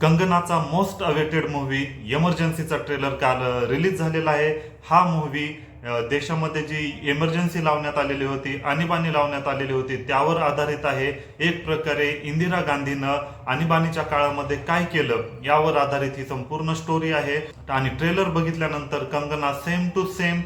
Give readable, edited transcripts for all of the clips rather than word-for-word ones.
कंगनाचा most awaited movie इमर्जन्सीचा trailer काल release झालेला आहे. हा मूव्ही देशामध्ये जी इमर्जन्सी लावण्यात आलेली होती, आणीबाणी लावण्यात आलेली होती, त्यावर आधारित आहे. एक प्रकारे इंदिरा गांधीनं आणीबाणीच्या काळामध्ये काय केलं यावर आधारित ही संपूर्ण स्टोरी आहे. आणि ट्रेलर बघितल्यानंतर Kangana same to same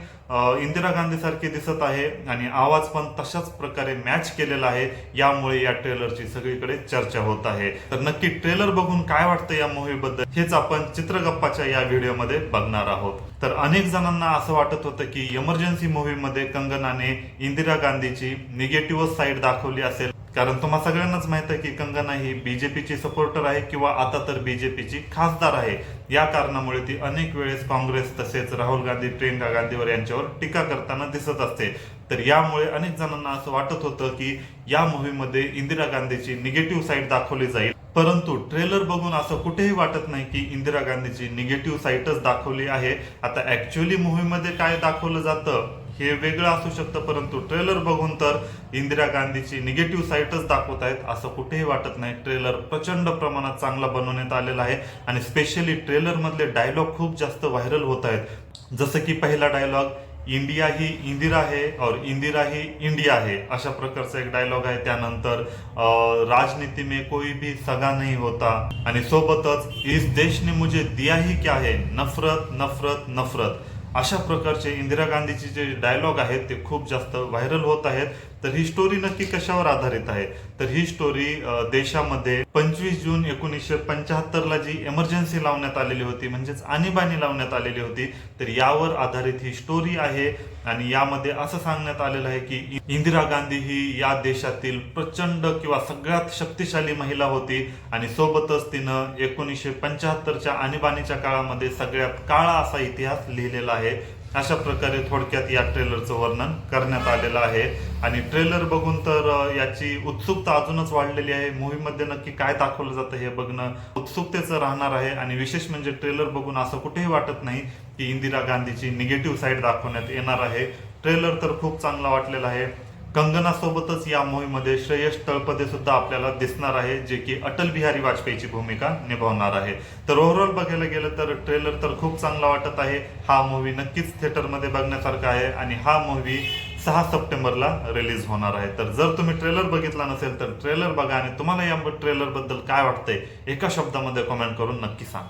Indira Gandhi सारखी दिसत आहे आणि आवाज पण तशाच प्रकारे मॅच केलेला आहे. यामुळे या ट्रेलरची सगळीकडे चर्चा होत आहे. तर नक्की ट्रेलर बघून काय वाटतं या मूव्ही बद्दल हेच आपण चित्रगप्पाच्या या व्हिडिओमध्ये बघणार आहोत. तर अनेक जणांना असं वाटत होतं की इमर्जन्सी मूव्ही मध्ये कंगनाने इंदिरा गांधीची निगेटिव्ह साईड दाखवली असेल, कारण तुम्हाला सगळ्यांनाच माहित आहे की कंगना ही बीजेपीची सपोर्टर आहे किंवा आता तर बीजेपीची खासदार आहे. या कारणामुळे ती अनेक वेळेस काँग्रेस तसेच राहुल गांधी, प्रियंका गांधीवर यांच्यावर टीका करताना दिसत असते. तर यामुळे अनेक जणांना असं वाटत होतं की या मूव्हीमध्ये इंदिरा गांधीची निगेटिव्ह साईड दाखवली जाईल. परंतु ट्रेलर बघून असं कुठेही वाटत नाही की इंदिरा गांधीची निगेटिव्ह साईडच दाखवली आहे. आता ऍक्च्युअली मूव्हीमध्ये काय दाखवलं जातं हे वेगळं असू शकतं, परंतु ट्रेलर बघून तर इंदिरा गांधीची निगेटिव्ह साईडच दाखवत आहेत असं कुठेही वाटत नाही. ट्रेलर प्रचंड प्रमाणात चांगला बनवण्यात आलेला आहे आणि स्पेशली ट्रेलर मधले डायलॉग खूप जास्त व्हायरल होत आहेत. जसं की पहिला डायलॉग, इंडिया ही इंदिरा है और इंदिरा ही इंडिया है, अशा प्रकारचा एक डायलॉग आहे. त्यानंतर राजनीति में कोई भी सगा नहीं होता आणि सोबतच इस देश ने मुझे दिया ही क्या है, नफरत नफरत नफरत, अशा प्रकारचे इंदिरा गांधीचे जे डायलॉग आहेत ते खूप जास्त व्हायरल होत आहेत. तर ही स्टोरी नक्की कशावर आधारित आहे, तर ही स्टोरी देशामध्ये 25 जून 1975 ला जी इमर्जन्सी लावण्यात आलेली होती, म्हणजेच आणीबाणी लावण्यात आलेली होती, तर यावर आधारित ही स्टोरी आहे. आणि यामध्ये असं सांगण्यात आलेलं आहे की इंदिरा गांधी ही या देशातील प्रचंड किंवा सगळ्यात शक्तिशाली महिला होती आणि सोबतच तिनं 1975च्या आणीबाणीच्या काळामध्ये सगळ्यात काळा असा इतिहास लिहिलेला आहे. अशा प्रकारे थोडक्यात या ट्रेलरचं वर्णन करण्यात आलेलं आहे. आणि ट्रेलर बघून तर याची उत्सुकता अजूनच वाढलेली आहे. मूव्हीमध्ये नक्की काय दाखवलं जातं हे बघणं उत्सुकतेचं राहणार आहे. आणि विशेष म्हणजे ट्रेलर बघून असं कुठेही वाटत नाही की इंदिरा गांधीची निगेटिव्ह साईड दाखवण्यात येणार आहे. ट्रेलर तर खूप चांगला वाटलेला आहे. कंगना सोबतच या मूव्हीमध्ये श्रेयस तळपदे सुद्धा आपल्याला दिसणार आहे, जे की अटल बिहारी वाजपेयीची भूमिका निभावणार आहे. तर ओव्हरऑल बघायला गेलं तर ट्रेलर तर खूप चांगला वाटत आहे. हा मूव्ही नक्कीच थिएटरमध्ये बघण्यासारखा आहे आणि हा मूव्ही 6 सप्टेंबरला रिलीज होणार आहे. तर जर तुम्ही ट्रेलर बघितला नसेल तर ट्रेलर बघा आणि तुम्हाला या ट्रेलर बद्दल काय वाटतंय एका शब्दामध्ये कमेंट करून नक्की सांगा.